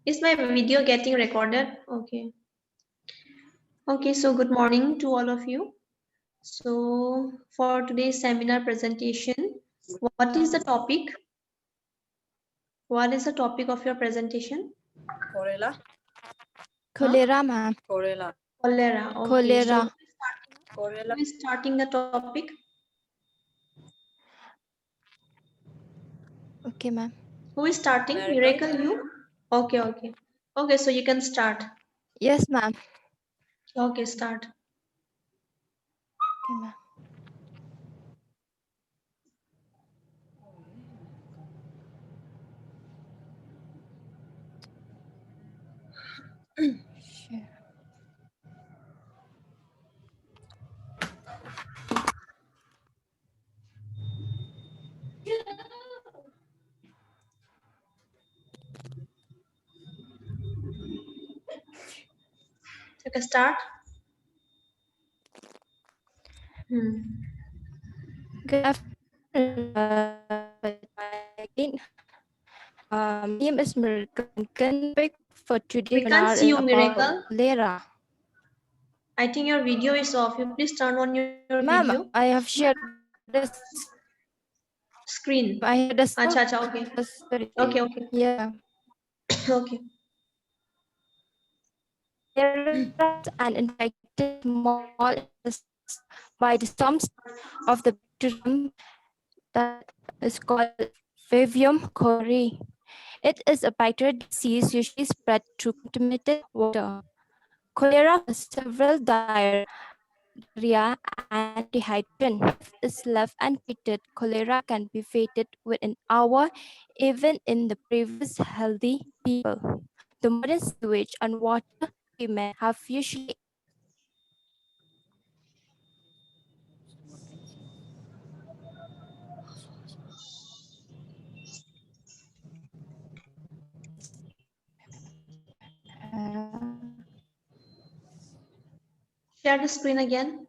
Is my video getting recorded? Okay. Okay, so good morning to all of you. So for today's seminar presentation, what is the topic? What is the topic of your presentation? Cholera. Cholera, ma'am. Cholera. Cholera. Okay. Cholera. So who is starting the topic? Okay, ma'am. Who is starting? Miracle. Miracle, you? Okay, okay. Okay, so you can start. Yes, ma'am. Okay, start. Okay, ma'am. Sure. You can start. Good afternoon. Again, my name is Miracle. Can pick for today We can't webinar see is you, about Miracle. cholera. I think your video is off. You please turn on your Ma'am, video. I have shared this. Screen. I had a Acha, acha, okay. sorry. Okay, okay. Yeah. Okay. There is an infected small by the stumps of the bacterium that is called Favium cholerae. It is a bacterial disease usually spread through contaminated water. Cholera causes several diarrhea and dehydration. If it's left untreated, cholera can be fatal within an hour, even in the previous healthy people. The modern sewage and water treatment have usually Share the screen again.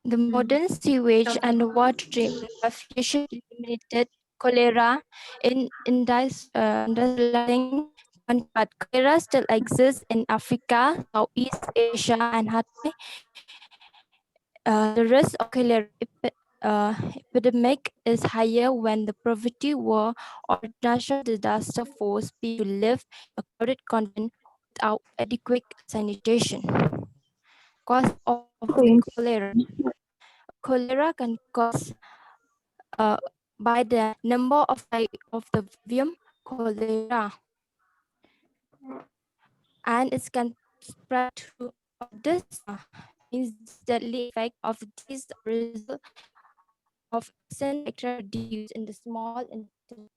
The modern sewage Okay. and water treatment have usually eliminated cholera in industrializing countries, but cholera still exists in Africa, Southeast Asia, and Hawaii. The risk of cholera epidemic is higher when the poverty, war, or natural disaster force people to live in a crowded condition without adequate sanitation. Cause of cholera. Cholera can cause by the number of the Vium cholera, and it can spread through this means deadly effect of the disease result of absent bacteria reduced in the small intestine.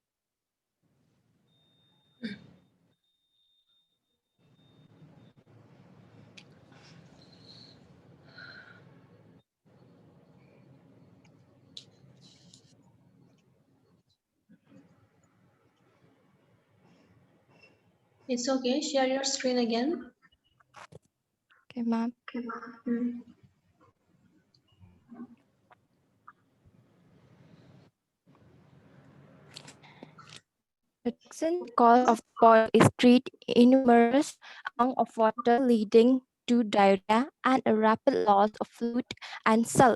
It's okay. Share your screen again. Okay, ma'am. Hmm. The toxin cause of boil is treated enormous amount of water leading to diarrhea and a rapid loss of fluid and cell.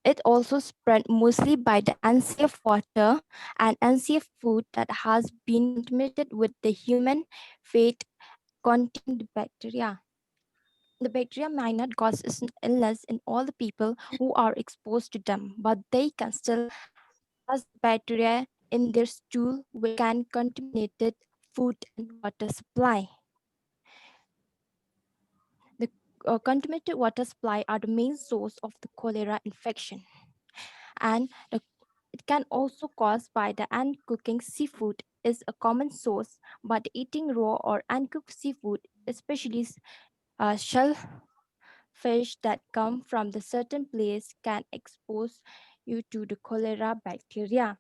It also spread mostly by the unsafe water and unsafe food that has been contaminated with the human fate containing the bacteria. The bacteria might not cause illness in all the people who are exposed to them, but they can still pass bacteria in their stool, which can contaminate food and water supply. The contaminated water supply are the main source of the cholera infection, and it can also caused by the uncooking seafood is a common source, but eating raw or uncooked seafood, especially shellfish that come from the certain place, can expose you to the cholera bacteria.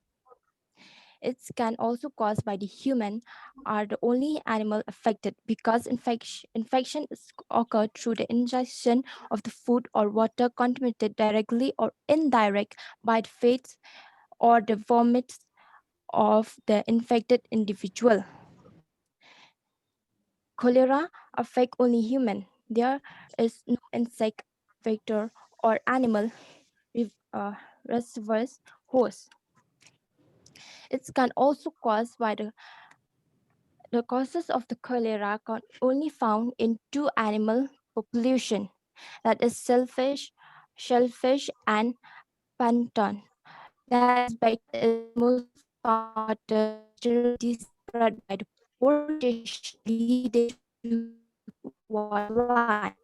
It can also caused by the human, are the only animal affected because infection is occurred through the ingestion of the food or water contaminated directly or indirect by the feces or the vomits of the infected individual. Cholera affect only human. There is no insect vector or animal reservoirs host. It can also caused by the causes of the cholera can only found in two animal population, that is shellfish and plankton. That is bacteria is mostly found in water, majority spread by the pore tissue leading to waterline.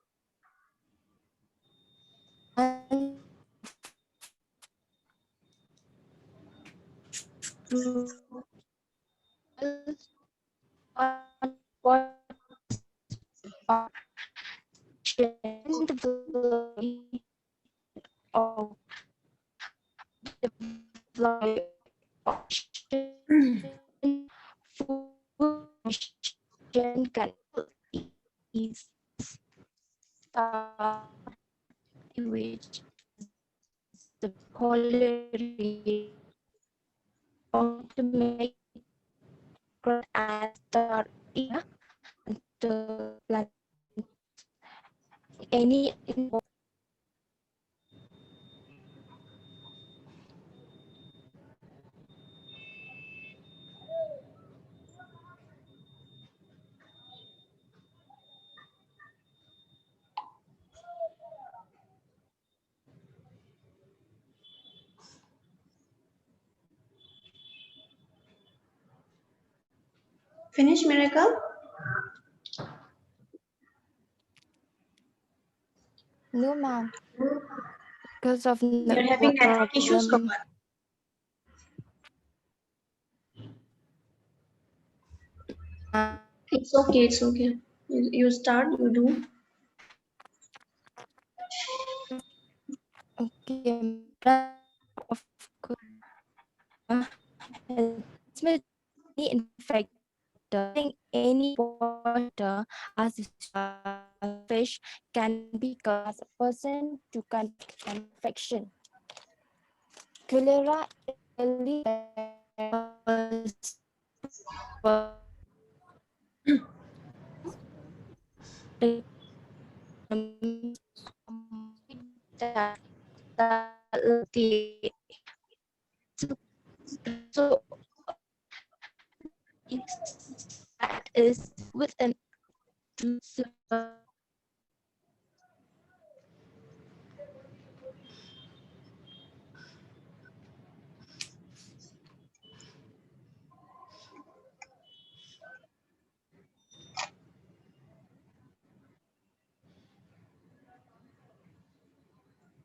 Finish, Miracle? No, ma'am. Because of You're network having network issues or problem. what? It's okay, it's okay. You start, you do. Okay, of transmitted any infected water, any water as a fish can be caused a person to contract an infection. Cholera is really so that is within to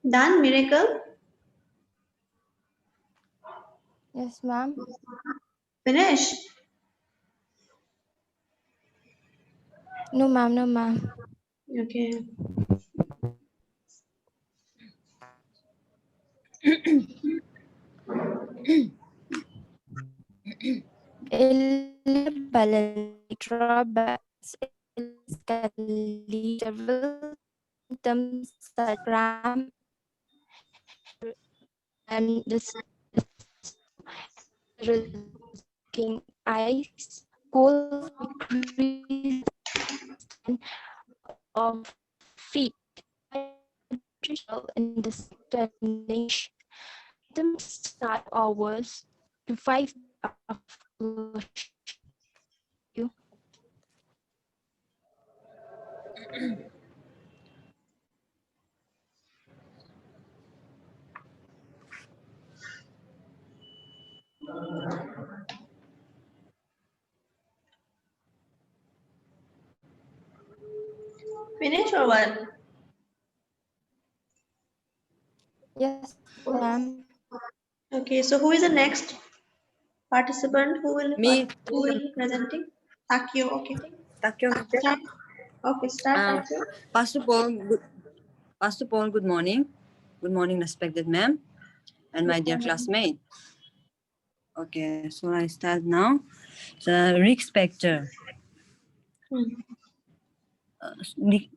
Done, Miracle? Yes, ma'am. Finish. No, ma'am. No, ma'am. Okay. Irregular balance drawbacks illness can lead several symptoms such cramp and this resulting eyes, cold, decreased and of feet, in the examination. Symptoms start hours to 5 after you. Finish or what? Yes, ma'am. Okay, so who is the next participant Me, who will be presenting? Takio, okay. Takyo. Start. Okay, start Takio. First of all, good morning. Good morning, respected ma'am and my dear classmate. Okay, so I start now. The risk factor. Hmm. The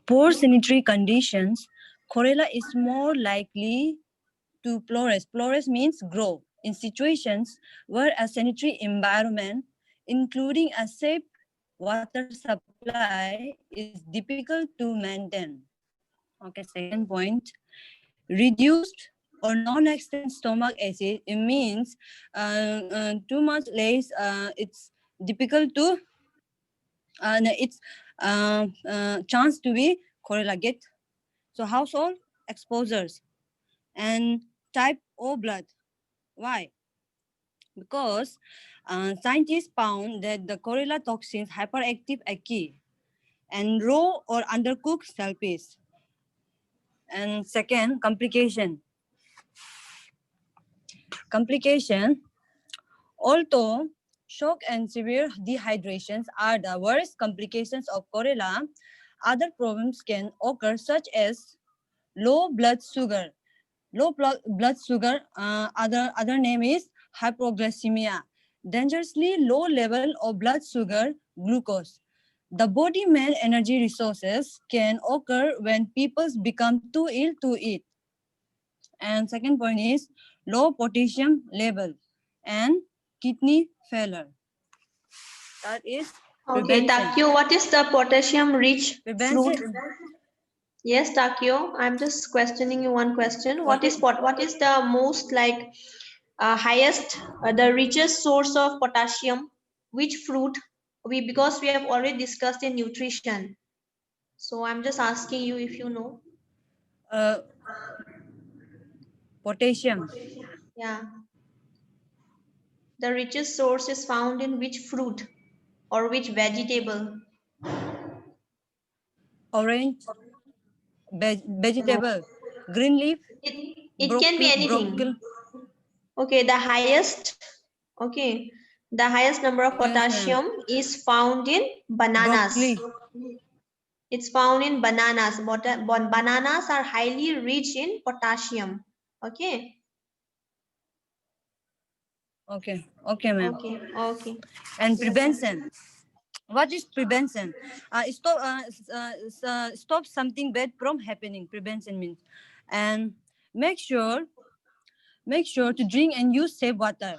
poor sanitary conditions, cholera is more likely to flourish. Flourish means grow in situations where a sanitary environment, including a safe water supply, is difficult to maintain. Okay, second point, reduced or non-existent stomach acid. It means too much less. It's difficult to. It's chance to be correlate. So household exposures and type O blood. Why? Because scientists found that the cholera toxins hyperactive achy and raw or undercooked shellfish. And second, complication. Although shock and severe dehydrations are the worst complications of cholera, other problems can occur such as low blood sugar. Blood sugar, other name is hypoglycemia. Dangerously low level of blood sugar, glucose. The body main energy resources can occur when people become too ill to eat. And second point is low potassium level and kidney failure. That is Okay, prevention. Takio, what is the potassium-rich fruit? Prevention. Yes, Takio, I'm just questioning you one question. What is Potassium. what is the most like highest, the richest source of potassium? Which fruit? Because we have already discussed in nutrition. So I'm just asking you if you know. Uh, Potassium. Yeah, the richest source is found in which fruit or which vegetable? Orange. No, Vegetable. Green leaf. it can be anything. Broccoli. Okay, the highest. Okay, the highest number of Yes, ma'am. potassium is found in bananas. Broccoli. It's found in bananas. Bananas are highly rich in potassium. Okay. Okay. Okay, ma'am. Okay. Okay. And prevention. What is prevention? Stop something bad from happening. Prevention means, and make sure make sure to drink and use safe water.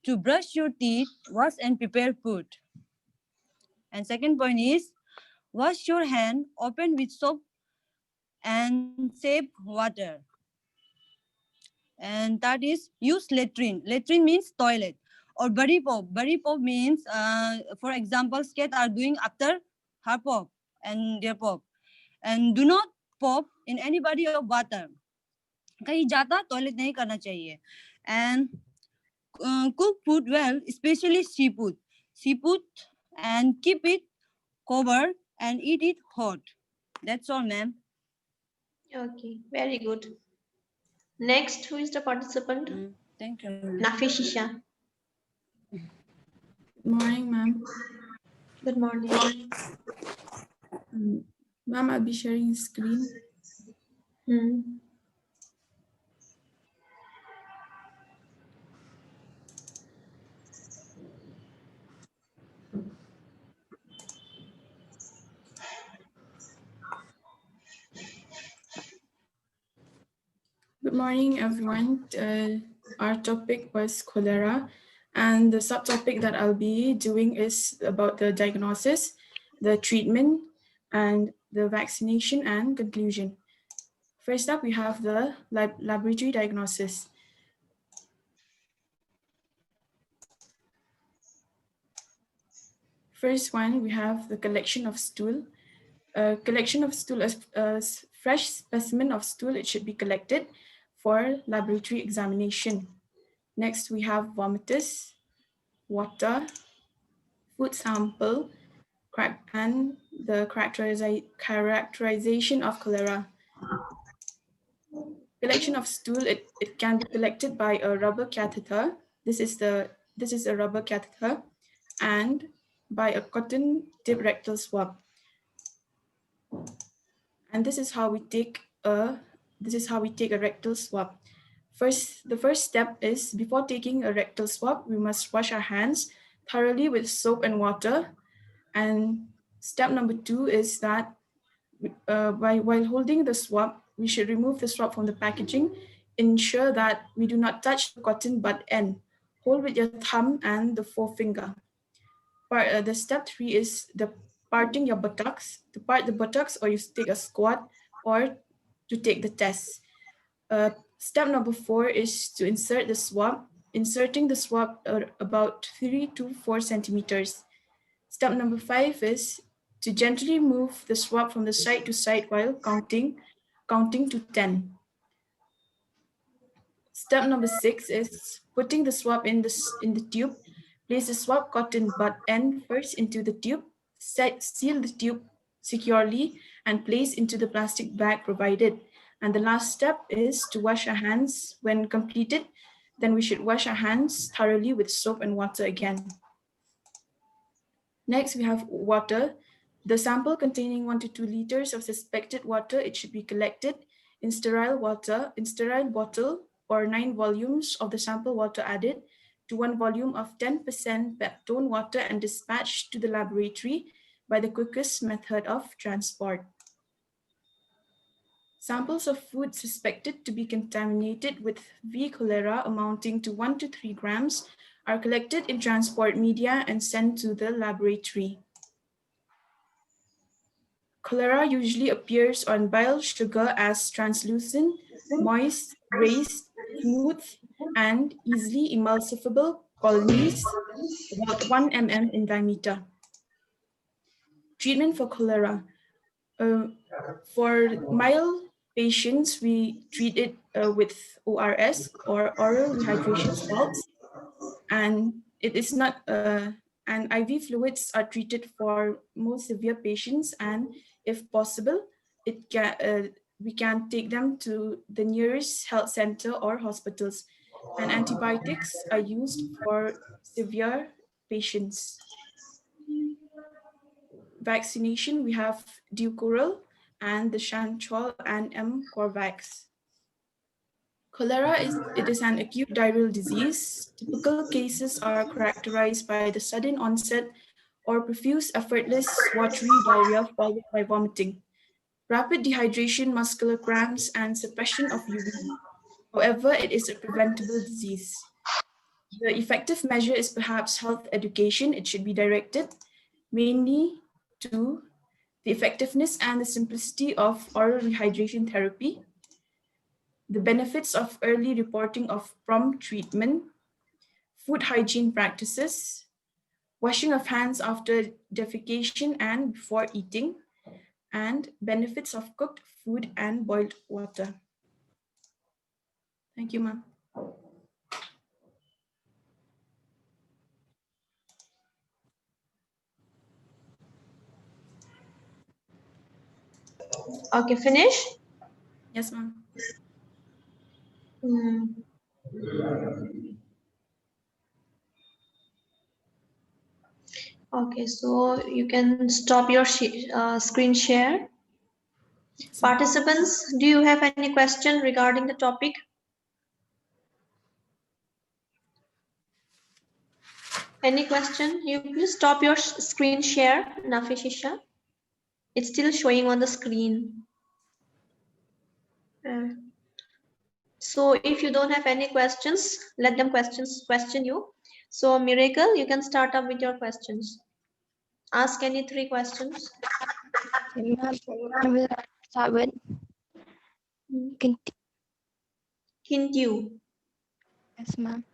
To brush your teeth, wash and prepare food. And second point is wash your hand open with soap and safe water. And that is use latrine. Latrine means toilet. Or body pop. Body pop means, for example, skate are doing after her pop and their pop. And do not pop in any body of water. कहीं जाता toilet नहीं करना चाहिए. And cook food well, especially seafood. Seafood and keep it covered and eat it hot. That's all, ma'am. Okay. Very good. Next, who is the participant? Thank you, ma'am. Nafishisha. Good morning, ma'am. Good morning. Ma'am, I'll be sharing screen. Hmm. Good morning, everyone. Our topic was cholera, and the subtopic that I'll be doing is about the diagnosis, the treatment, and the vaccination and conclusion. First up, we have the laboratory diagnosis. First one, we have the collection of stool. A collection of stool, a fresh specimen of stool, it should be collected for laboratory examination. Next, we have vomitus, water, food sample, and the characterization of cholera. Collection of stool, it can be collected by a rubber catheter. This is a rubber catheter, and by a cotton tip rectal swab. And this is how we take a rectal swab. The first step is before taking a rectal swab, we must wash our hands thoroughly with soap and water. And step number 2 is that while holding the swab, we should remove the swab from the packaging. Ensure that we do not touch the cotton bud end. Hold with your thumb and the forefinger. The step 3 is the parting your buttocks. To part the buttocks, or you take a squat, or to take the test. Step number 4 is to insert the swab. Inserting the swab about 3 to 4 centimeters. Step number 5 is to gently move the swab from the side to side while counting to 10. Step number 6 is putting the swab in the tube. Place the swab cotton bud end first into the tube, seal the tube securely, and place into the plastic bag provided. And the last step is to wash our hands. When completed, then we should wash our hands thoroughly with soap and water again. Next, we have water. The sample containing 1 to 2 liters of suspected water, it should be collected in sterile bottle, or 9 volumes of the sample water added to 1 volume of 10% peptone water and dispatched to the laboratory by the quickest method of transport. Samples of food suspected to be contaminated with V. cholera amounting to 1 to 3 grams are collected in transport media and sent to the laboratory. Cholera usually appears on bile sugar as translucent, moist, raised, smooth, and easily emulsifiable colonies about 1 mm in diameter. Treatment for cholera. For mild patients, we treat it with ORS, or oral rehydration salts, and it is not and IV fluids are treated for more severe patients, and if possible, we can take them to the nearest health center or hospitals. And antibiotics are used for severe patients. Vaccination, we have Dukoral and the Chantrol and Corvax. Cholera is an acute diarrheal disease. Typical cases are characterized by the sudden onset or profuse effortless watery diarrhea followed by vomiting, rapid dehydration, muscular cramps, and suppression of urine. However, it is a preventable disease. The effective measure is perhaps health education. It should be directed mainly to the effectiveness and the simplicity of oral rehydration therapy, the benefits of early reporting of prompt treatment, food hygiene practices, washing of hands after defecation and before eating, and benefits of cooked food and boiled water. Thank you, ma'am. Okay, finish. Yes, ma'am. Okay, so you can stop your screen share. Participants, do you have any question regarding the topic? Any question? You please stop your screen share, Nafishisha. It's still showing on the screen. So if you don't have any questions, let them question you. So Miracle, you can start up with your questions. Ask any 3 questions. Ma'am, I will start with Hindu. yes, ma'am.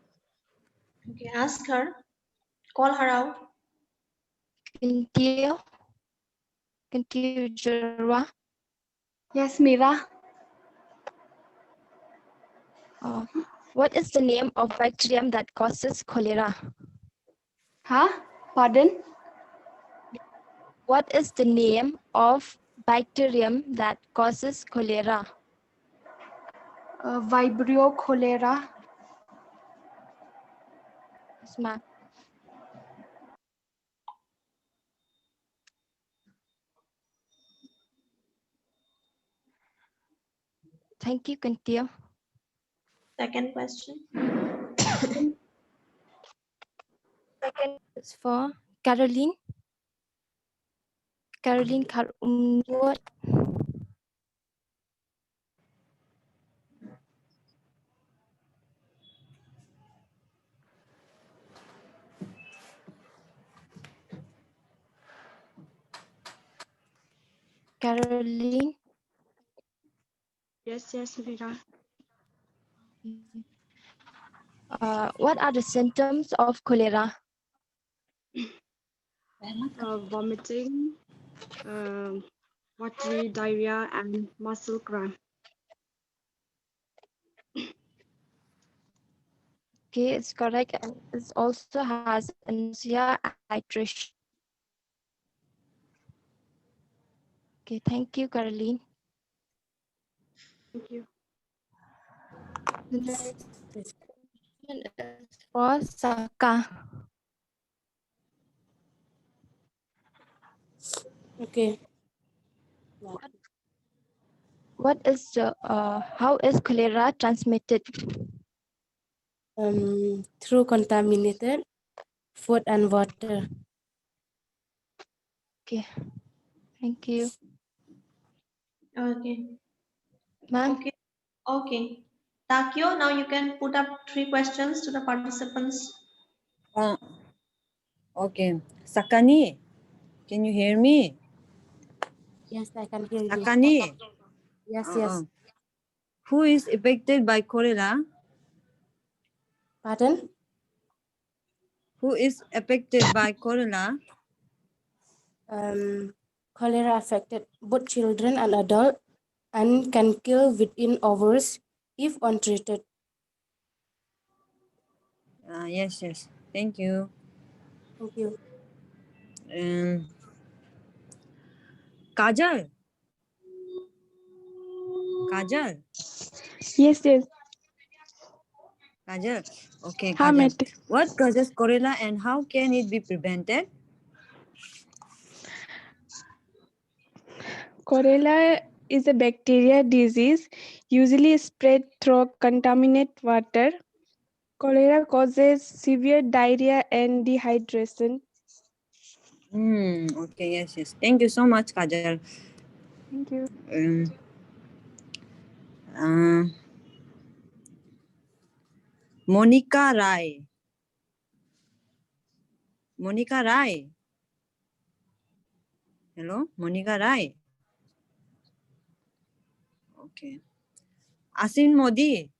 Okay, ask her. Call her out. Continue. Continue, Jorwa. Yes, Mira. What is the name of bacterium that causes cholera? Huh? Pardon? What is the name of bacterium that causes cholera? Vibrio cholera. Yes, ma'am. Thank you, Kuntia. Second question. Second is for Caroline. Caroline Karumnuot. Caroline. Yes, Mira. What are the symptoms of cholera? Vomiting, watery diarrhea, and muscle cramp. Okay, it's correct. And it also has nausea and hydration. Okay, thank you, Caroline. Thank you. The next question is for Saka. Okay. What is how is cholera transmitted? Through contaminated food and water. Okay, thank you, Okay. ma'am. Okay. Okay. Takio, now you can put up 3 questions to the participants. Okay. Sakani, can you hear me? Yes, I can hear you. Sakani. Yes. Who is affected by cholera? Pardon? Who is affected by cholera? Cholera affected both children and adults and can kill within hours if untreated. Yes. Thank you. Thank you. Kajal. Kajal. Yes. Kajal. Okay, हाँ Kajal. mate. What causes cholera and how can it be prevented? Cholera is a bacteria disease usually spread through contaminated water. Cholera causes severe diarrhea and dehydration. Okay, yes. Thank you so much, Kajal. Thank you. Monica Rai. Monica Rai. Hello, Monica Rai. Okay. Asin Modi.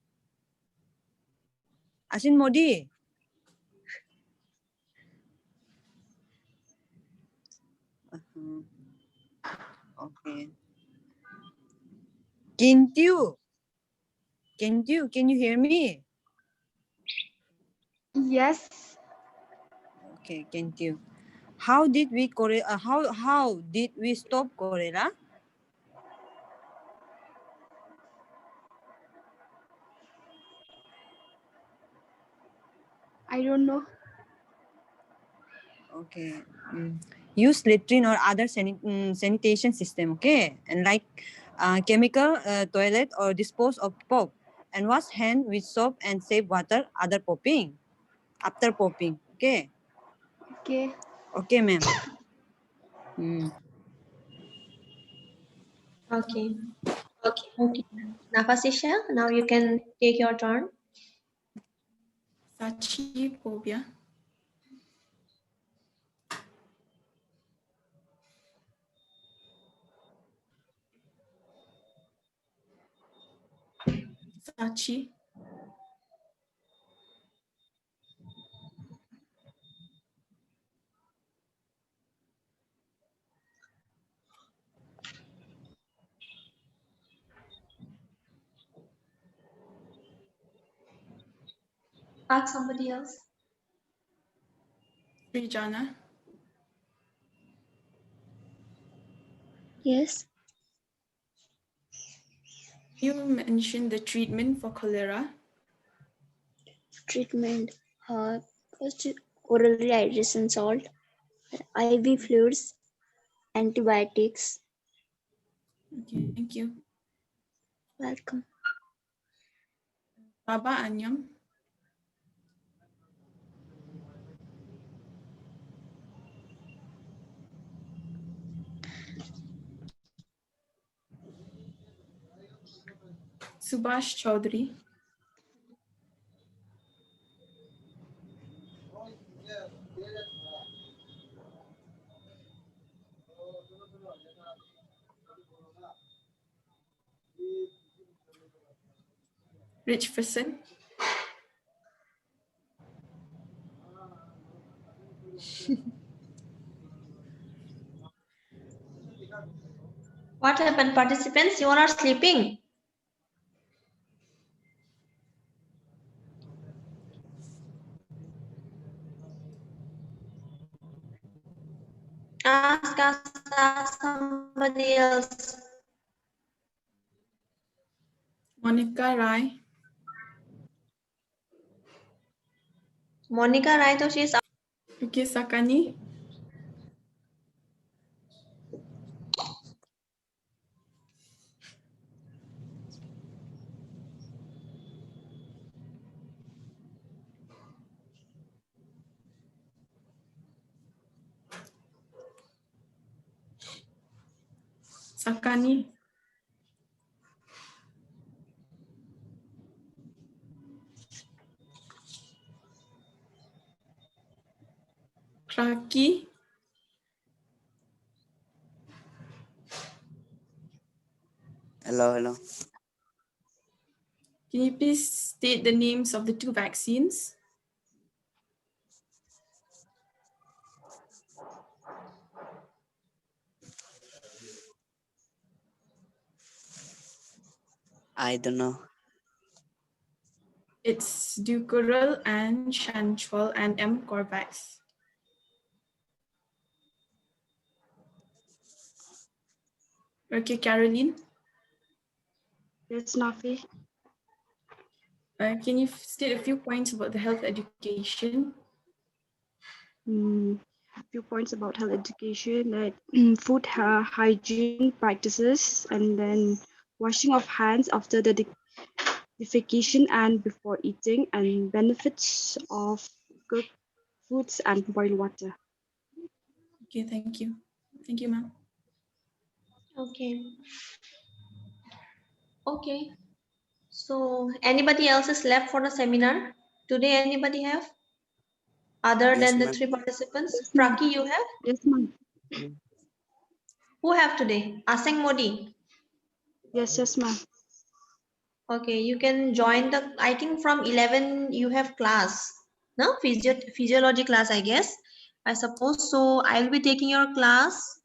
Asin Modi. Okay. Kintiu. Kintiu, can you hear me? Yes. Okay, Kintiu. How did we stop cholera? I don't know. Okay. Use latrine or other sanitation system, okay? And like chemical toilet or dispose of pop. And wash hand with soap and save water after popping. Okay? Okay. Okay, ma'am. Okay. Okay. Nafasisha, now you can take your turn. Sachi phobia. Sachi. Ask somebody else. Srijana. Yes, You mentioned the treatment for cholera. treatment. First, oral rehydration salt, IV fluids, antibiotics. Okay, thank you. Welcome. Baba Anyam. Subhash Chaudhary. Richest. What happened, participants? You all are sleeping. Ask somebody else. Monica Rai. Monica Rai, so she's Okay, Sakani. Sakani. Kraki. Hello. Can you please state the names of the two vaccines? I don't know. It's Dukoral and Shanchwal and M. Corvax. Okay, Caroline. Yes, Nafi. Can you state a few points about the health education? A few points about health education, like food hygiene practices, and then washing of hands after the defecation and before eating, and benefits of cooked foods and boiled water. Okay, thank you. Thank you, ma'am. okay. Okay. So anybody else is left for the seminar? Today anybody have? Other Yes, than the ma'am. 3 participants? Yes, ma'am. Praki, you have? Yes, ma'am. Who have today? Aseng Modi. Yes, ma'am. Okay, you can join the, I think from 11 you have class. No? Physiology class, I guess. I suppose. So I'll be taking your class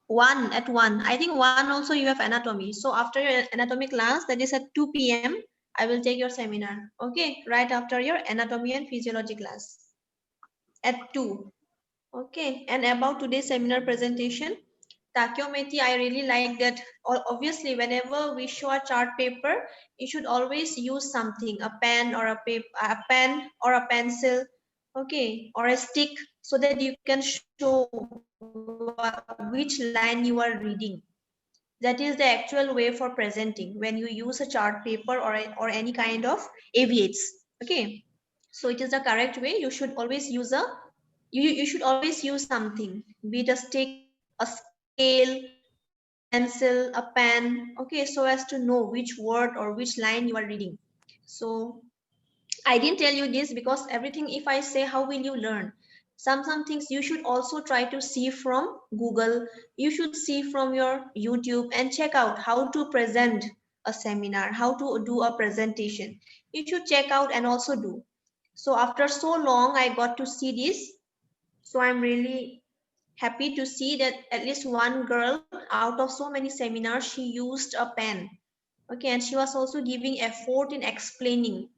1 at 1. I think 1 also you have anatomy. So after your anatomy class, that is at 2 p.m., I will take your seminar. Okay, right after your anatomy and physiology class at 2. Okay, and about today's seminar presentation, Tachyometry, I really like that. Obviously, whenever we show a chart paper, you should always use something, a pen or a paper, a pen or a pencil, okay, or a stick, so that you can show which line you are reading. That is the actual way for presenting when you use a chart paper or any kind of aviates. Okay, so it is the correct way. You should always use you should always use something, be it a stick, a scale, a pencil, a pen, okay, so as to know which word or which line you are reading. So I didn't tell you this because everything, if I say, how will you learn? Some things you should also try to see from Google. You should see from your YouTube and check out how to present a seminar, how to do a presentation. You should check out and also do. So after so long, I got to see this. So I'm really happy to see that at least one girl out of so many seminars, she used a pen. Okay, and she was also giving effort in explaining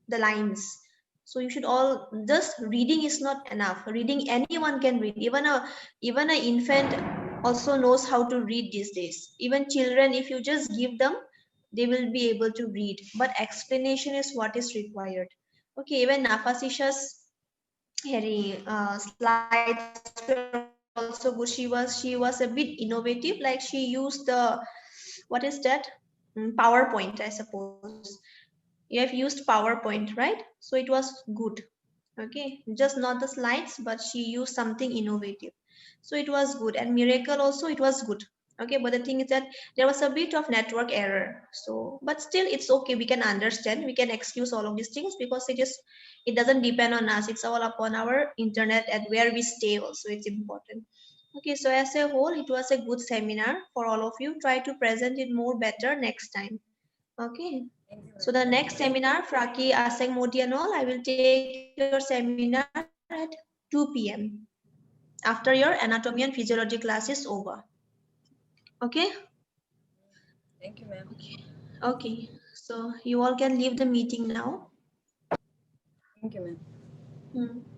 the lines. So you should all, just reading is not enough. Reading, anyone can read. Even a infant also knows how to read these days. Even children, if you just give them, they will be able to read. But explanation is what is required. Okay, even Nafasisha's slides were also good. She was a bit innovative. Like she used the, what is that? PowerPoint, I suppose. You have used PowerPoint, right? So it was good. Okay, just not the slides, but she used something innovative. So it was good. And Miracle also, it was good. Okay, but the thing is that there was a bit of network error. So, but still it's okay. We can understand, we can excuse all of these things because it doesn't depend on us. It's all upon our internet and where we stay also. It's important. Okay, so as a whole, it was a good seminar for all of you. Try to present it more better next time. Okay. So the next seminar, Fraki, Aseng Modi and all, I will take your seminar at 2 p.m. after your anatomy and physiology class is over. Okay? Thank you, ma'am. Okay. So you all can leave the meeting now. Thank you, ma'am. Hmm.